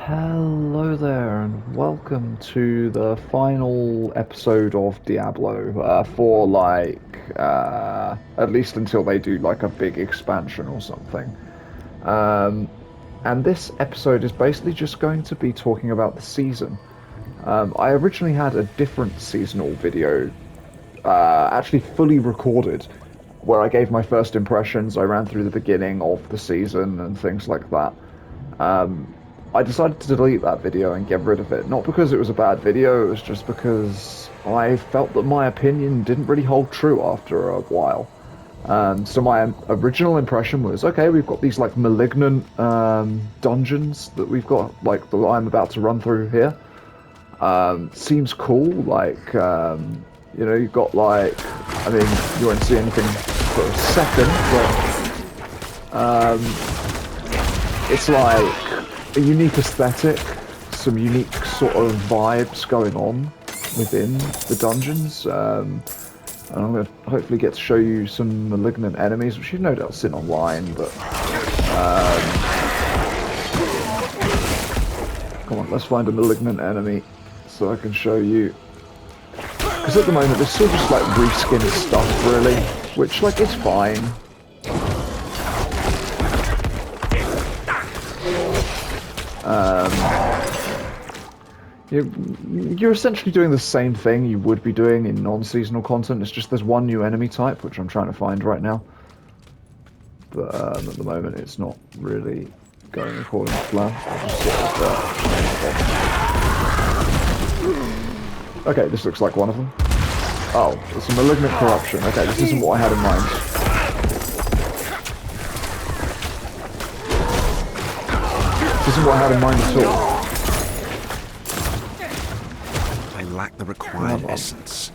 Hello there, and welcome to the final episode of Diablo for at least until they do like a big expansion or something. Um, and this episode is basically just going to be talking about the season. I originally had a different seasonal video, actually fully recorded, where I gave my first impressions. I ran through the beginning of the season and things like that. I decided to delete that video and get rid of it. Not because it was a bad video, it was just because I felt that my opinion didn't really hold true after a while. So my original impression was, okay, we've got these like malignant dungeons that we've got, like that I'm about to run through here. Seems cool, you've got like, I mean, you won't see anything for a second, but it's like a unique aesthetic, some unique sort of vibes going on within the dungeons. And I'm going to hopefully get to show you some malignant enemies, which you've no doubt seen online, but come on, let's find a malignant enemy so I can show you. Because at the moment, they're still just like reskinned stuff, really, which, like, is fine. You're essentially doing the same thing you would be doing in non-seasonal content. It's just there's one new enemy type, which I'm trying to find right now. But at the moment, it's not really going according to plan. Okay, this looks like one of them. Oh, it's a malignant corruption. Okay, this isn't what I had in mind. This isn't what I had in mind at all. Lack the required essence.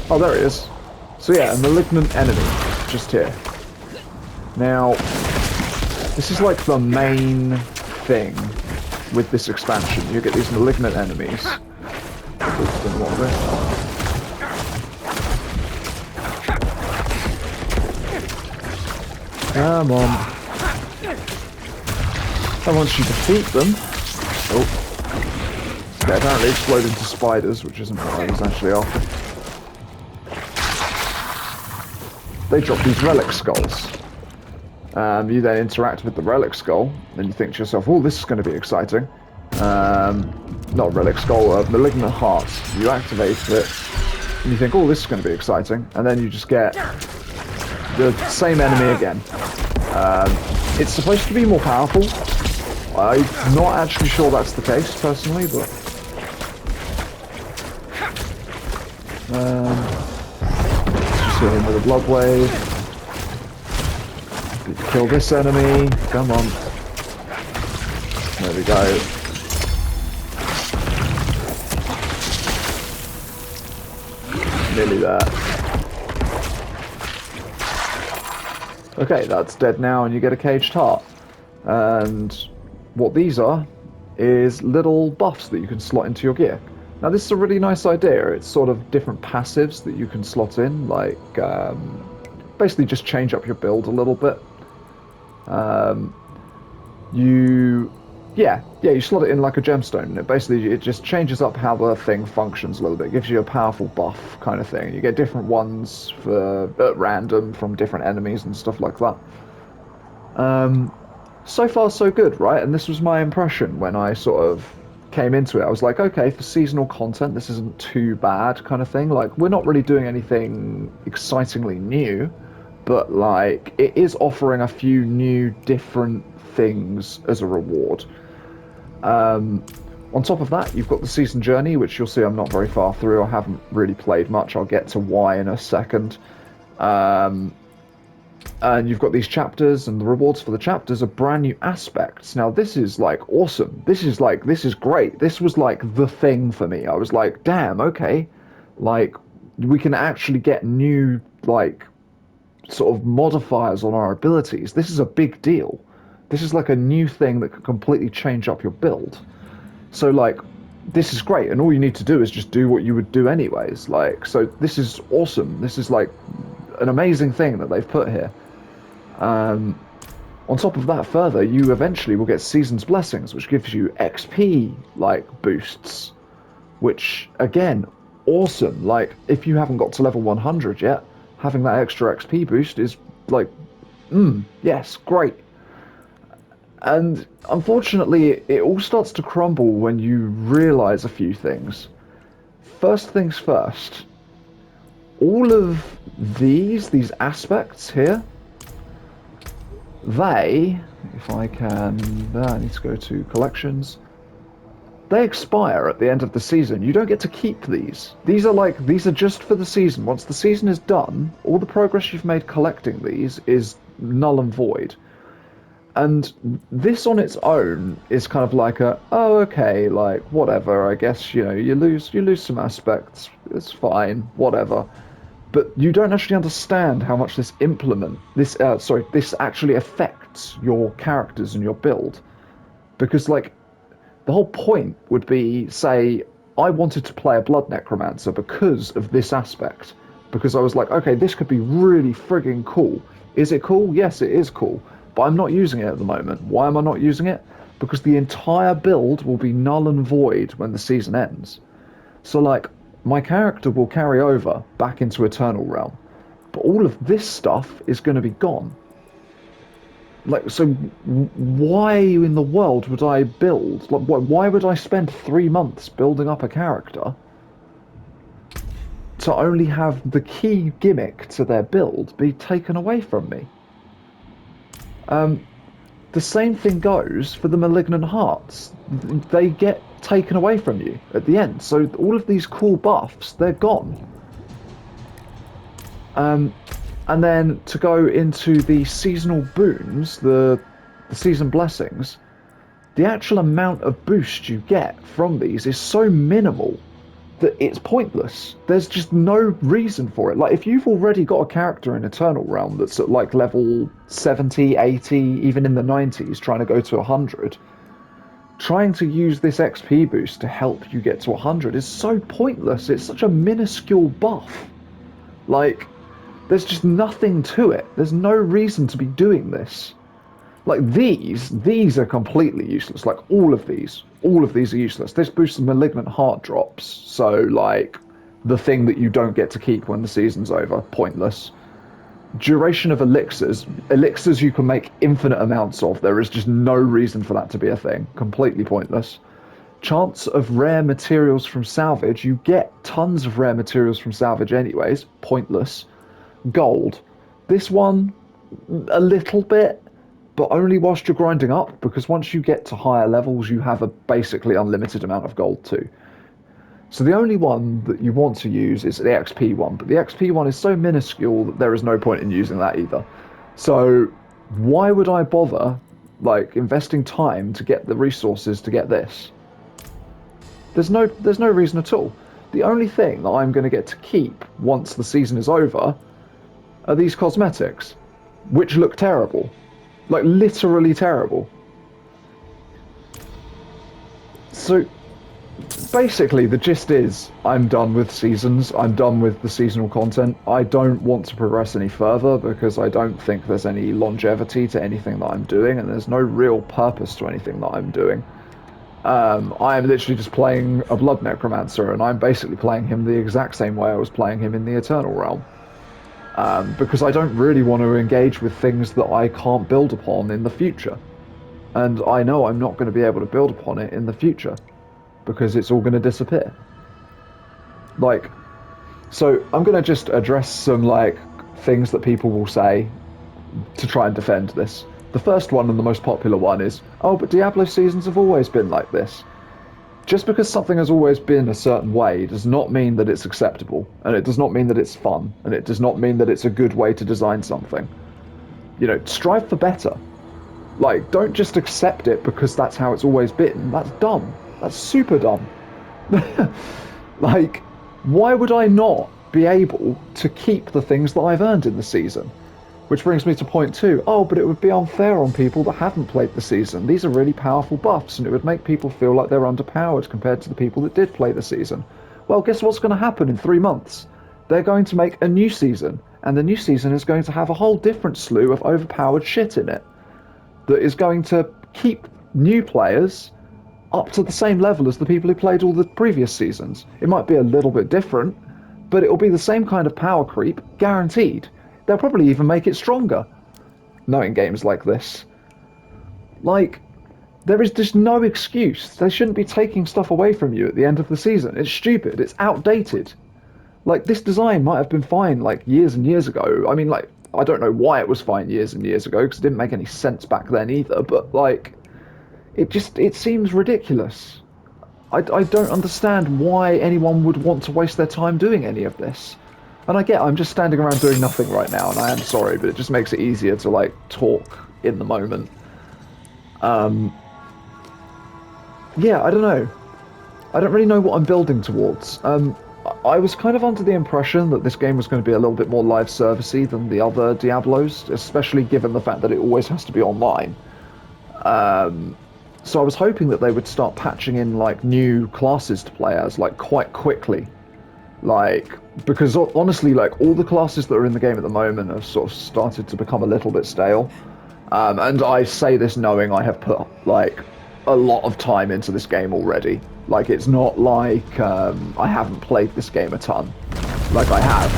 Oh, there he is. So yeah, a malignant enemy, just here. Now, this is like the main thing with this expansion. You get these malignant enemies. Come on. And once you defeat them... Oh. They apparently explode into spiders, which isn't what I was actually after. They drop these relic skulls. You then interact with the relic skull, and you think to yourself, oh, this is going to be exciting. Not relic skull, malignant heart. You activate it, and you think, oh, this is going to be exciting. And then you just get the same enemy again. It's supposed to be more powerful. I'm not actually sure that's the case, personally, but... just hit him with a blood wave. Kill this enemy. Come on. There we go. Nearly there. Okay, that's dead now, and you get a caged heart. And what these are is little buffs that you can slot into your gear. Now, this is a really nice idea. It's sort of different passives that you can slot in, like basically just change up your build a little bit. You slot it in like a gemstone, and it just changes up how the thing functions a little bit. It gives you a powerful buff kind of thing. You get different ones at random from different enemies and stuff like that. So far so good, right? And this was my impression when I sort of came into it. I was like, okay, for seasonal content, this isn't too bad kind of thing. Like, we're not really doing anything excitingly new, but like, it is offering a few new different things as a reward. On top of that, you've got the season journey, which you'll see I'm not very far through. I haven't really played much. I'll get to why in a second. And you've got these chapters, and the rewards for the chapters are brand new aspects. Now, this is, like, awesome. This is great. This was, like, the thing for me. I was like, damn, okay. Like, we can actually get new, like, sort of modifiers on our abilities. This is a big deal. This is, like, a new thing that could completely change up your build. So, like, this is great, and all you need to do is just do what you would do anyways. Like, so this is awesome. This is, like, an amazing thing that they've put here. On On top of that, further, you eventually will get Season's Blessings, which gives you XP like boosts, which again, awesome. Like if you haven't got to level 100 yet, having that extra XP boost is like, yes, great. And unfortunately, it all starts to crumble when you realize a few things. First things first, all of these aspects here, they, if I can, I need to go to collections. They expire at the end of the season. You don't get to keep these. These are just for the season. Once the season is done, all the progress you've made collecting these is null and void. And this on its own is kind of like oh okay, like whatever, I guess, you lose some aspects. It's fine, whatever. But you don't actually understand how much this actually affects your characters and your build. Because like the whole point would be, say, I wanted to play a Blood Necromancer because of this aspect. Because I was like, okay, this could be really frigging cool. Is it cool? Yes, it is cool. But I'm not using it at the moment. Why am I not using it? Because the entire build will be null and void when the season ends. So, like, my character will carry over back into Eternal Realm. But all of this stuff is going to be gone. Like, so why in the world would I build? Like, why would I spend 3 months building up a character to only have the key gimmick to their build be taken away from me? The same thing goes for the Malignant Hearts. They get taken away from you at the end. So all of these cool buffs, they're gone. And then to go into the seasonal boons, the season blessings, the actual amount of boost you get from these is so minimal that it's pointless. There's just no reason for it. Like, if you've already got a character in Eternal Realm that's at like level 70, 80, even in the 90s, trying to go to 100, trying to use this XP boost to help you get to 100 is so pointless. It's such a minuscule buff. Like, there's just nothing to it. There's no reason to be doing this. Like, these are completely useless. Like, all of these are useless. This boosts the Malignant Heart drops, so, like, the thing that you don't get to keep when the season's over, pointless. Duration of elixirs you can make infinite amounts of. There is just no reason for that to be a thing. Completely pointless. Chance of rare materials from salvage. You get tons of rare materials from salvage anyways. Pointless. Gold. This one, a little bit, but only whilst you're grinding up, because once you get to higher levels, you have a basically unlimited amount of gold too. So the only one that you want to use is the XP one, but the XP one is so minuscule that there is no point in using that either. So why would I bother, like, investing time to get the resources to get this? There's no reason at all. The only thing that I'm going to get to keep once the season is over are these cosmetics, which look terrible. Like, literally terrible. So, basically, the gist is, I'm done with seasons. I'm done with the seasonal content. I don't want to progress any further because I don't think there's any longevity to anything that I'm doing, and there's no real purpose to anything that I'm doing. I am literally just playing a Blood Necromancer, and I'm basically playing him the exact same way I was playing him in the Eternal Realm. Because I don't really want to engage with things that I can't build upon in the future. And I know I'm not going to be able to build upon it in the future, because it's all going to disappear. Like, so I'm going to just address some, like, things that people will say to try and defend this. The first one and the most popular one is, oh, but Diablo seasons have always been like this. Just because something has always been a certain way does not mean that it's acceptable, and it does not mean that it's fun, and it does not mean that it's a good way to design something. You know, strive for better. Like, don't just accept it because that's how it's always been. That's dumb. That's super dumb. Like, why would I not be able to keep the things that I've earned in the season? Which brings me to point two. Oh, but it would be unfair on people that haven't played the season. These are really powerful buffs, and it would make people feel like they're underpowered compared to the people that did play the season. Well, guess what's going to happen in 3 months? They're going to make a new season, and the new season is going to have a whole different slew of overpowered shit in it. that is going to keep new players up to the same level as the people who played all the previous seasons. It might be a little bit different, but it'll be the same kind of power creep, guaranteed. They'll probably even make it stronger, knowing games like this. Like, there is just no excuse. They shouldn't be taking stuff away from you at the end of the season. It's stupid. It's outdated. Like, this design might have been fine, like, years and years ago. I mean, like, I don't know why it was fine years and years ago, because it didn't make any sense back then either, but, like, it seems ridiculous. I don't understand why anyone would want to waste their time doing any of this. And I'm just standing around doing nothing right now, and I am sorry, but it just makes it easier to, like, talk in the moment. Yeah, I don't know. I don't really know what I'm building towards. I was kind of under the impression that this game was going to be a little bit more live servicey than the other Diablos, especially given the fact that it always has to be online. So I was hoping that they would start patching in like new classes to play as like quite quickly. Like, because honestly, like all the classes that are in the game at the moment have sort of started to become a little bit stale. And I say this knowing I have put like a lot of time into this game already. Like, it's not like I haven't played this game a ton, like I have.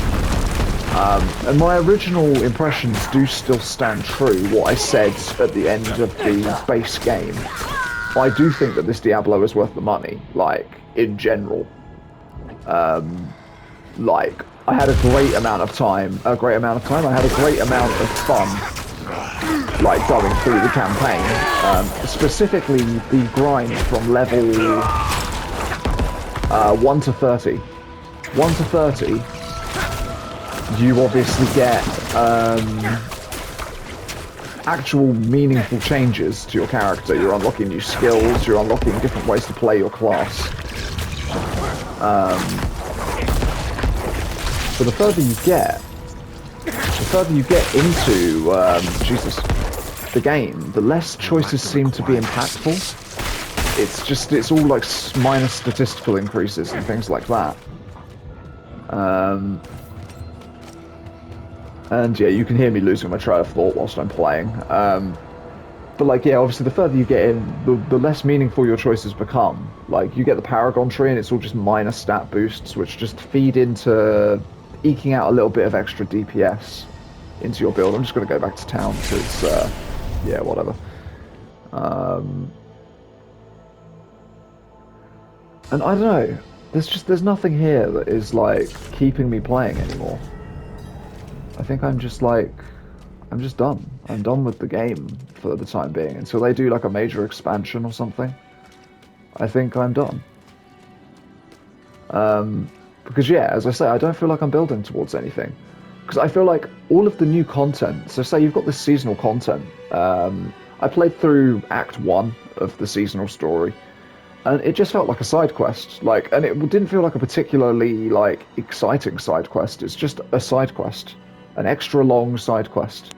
And my original impressions do still stand true, what I said at the end of the base game. I do think that this Diablo is worth the money, like, in general. Like, I had a great amount of time, I had a great amount of fun, like, going through the campaign. Specifically, the grind from level 1 to 30. 1 to 30, you obviously get actual meaningful changes to your character. You're unlocking new skills, you're unlocking different ways to play your class. So the further you get into the game, the less choices seem to be impactful. It's all like minor statistical increases and things like that. And yeah, you can hear me losing my train of thought whilst I'm playing. But like, yeah, obviously the further you get in, the less meaningful your choices become. Like, you get the Paragon tree and it's all just minor stat boosts, which just feed into eking out a little bit of extra DPS into your build. I'm just going to go back to town because, yeah, whatever. And I don't know, there's nothing here that is like keeping me playing anymore. I think I'm just done. I'm done with the game for the time being. Until they do like a major expansion or something, I think I'm done. Because yeah, as I say, I don't feel like I'm building towards anything. Because I feel like all of the new content, so say you've got this seasonal content. I played through Act 1 of the seasonal story, and it just felt like a side quest. Like, and it didn't feel like a particularly like exciting side quest. It's just a side quest. An extra long side quest.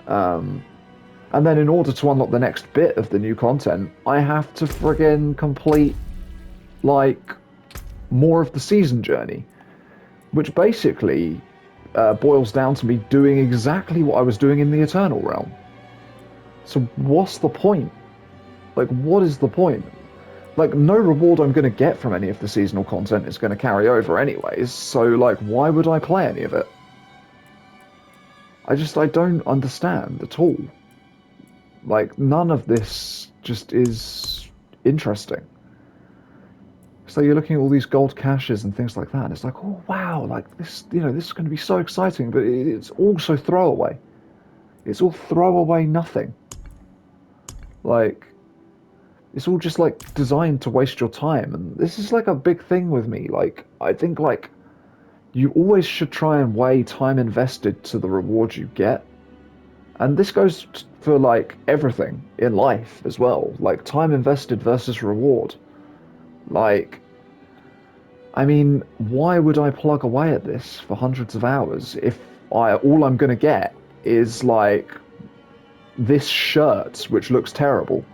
And then in order to unlock the next bit of the new content, I have to friggin' complete, like, more of the season journey. Which basically boils down to me doing exactly what I was doing in the Eternal Realm. So what's the point? Like, what is the point? Like, no reward I'm going to get from any of the seasonal content is going to carry over anyways, so, like, why would I play any of it? I don't understand at all. Like, none of this just is interesting. So you're looking at all these gold caches and things like that, and it's like, oh wow, like this, this is going to be so exciting, but it's also throwaway. It's all throwaway nothing. Like, it's all just like designed to waste your time, and this is like a big thing with me. Like, I think like you always should try and weigh time invested to the reward you get. And this goes for like everything in life as well. Like, time invested versus reward. Like, I mean, why would I plug away at this for hundreds of hours if all I'm going to get is like this shirt, which looks terrible.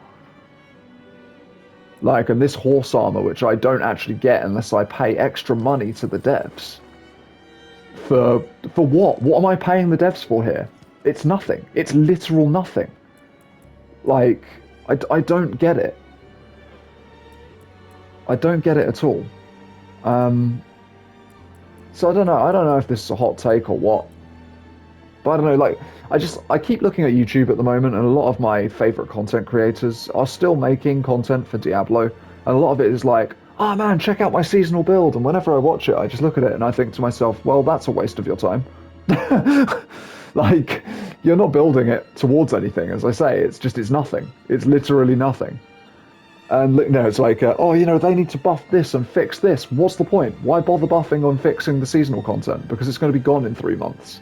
Like, and this horse armor, which I don't actually get unless I pay extra money to the devs. For what? What am I paying the devs for here? It's nothing. It's literal nothing. Like, I don't get it. I don't get it at all. Um, so I don't know. I don't know if this is a hot take or what. But I don't know, like I keep looking at YouTube at the moment, and a lot of my favorite content creators are still making content for Diablo, and a lot of it is like, oh man, check out my seasonal build, and whenever I watch it, I just look at it and I think to myself, well, that's a waste of your time. Like, you're not building it towards anything, as I say, it's nothing. It's literally nothing. And no, it's like, oh, they need to buff this and fix this. What's the point? Why bother buffing on fixing the seasonal content? Because it's going to be gone in 3 months.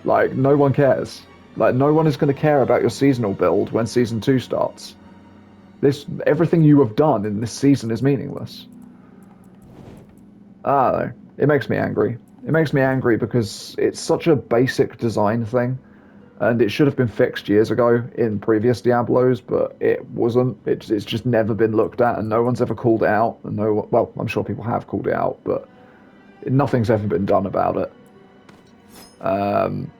Like, no one cares. Like, no one is going to care about your seasonal build when season 2 starts. Everything you have done in this season is meaningless. I don't know. It makes me angry. It makes me angry because it's such a basic design thing, and it should have been fixed years ago in previous Diablos, but it wasn't. It's just never been looked at, and no one's ever called it out. And well, I'm sure people have called it out, but nothing's ever been done about it. Um,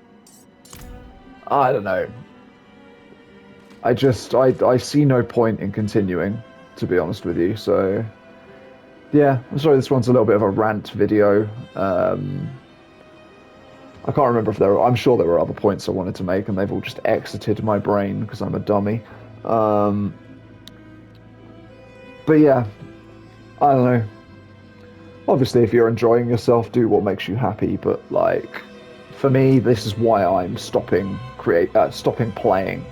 I don't know. I see no point in continuing, to be honest with you. So yeah, I'm sorry this one's a little bit of a rant video. I can't remember if I'm sure there were other points I wanted to make, and they've all just exited my brain because I'm a dummy. Um, but yeah, I don't know. Obviously, if you're enjoying yourself, do what makes you happy. But like, for me, this is why I'm stopping playing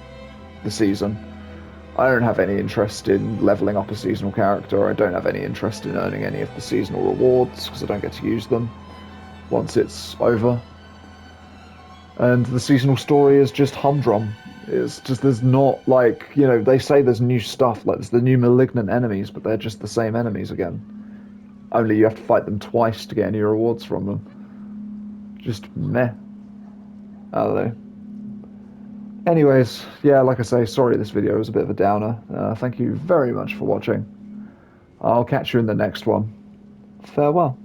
the season. I don't have any interest in leveling up a seasonal character. I don't have any interest in earning any of the seasonal rewards because I don't get to use them once it's over. And the seasonal story is just humdrum. It's just there's not like they say there's new stuff like there's the new malignant enemies, but they're just the same enemies again. Only you have to fight them twice to get any rewards from them. Just meh. I don't know. Anyways, yeah, like I say, sorry this video was a bit of a downer. Thank you very much for watching. I'll catch you in the next one. Farewell.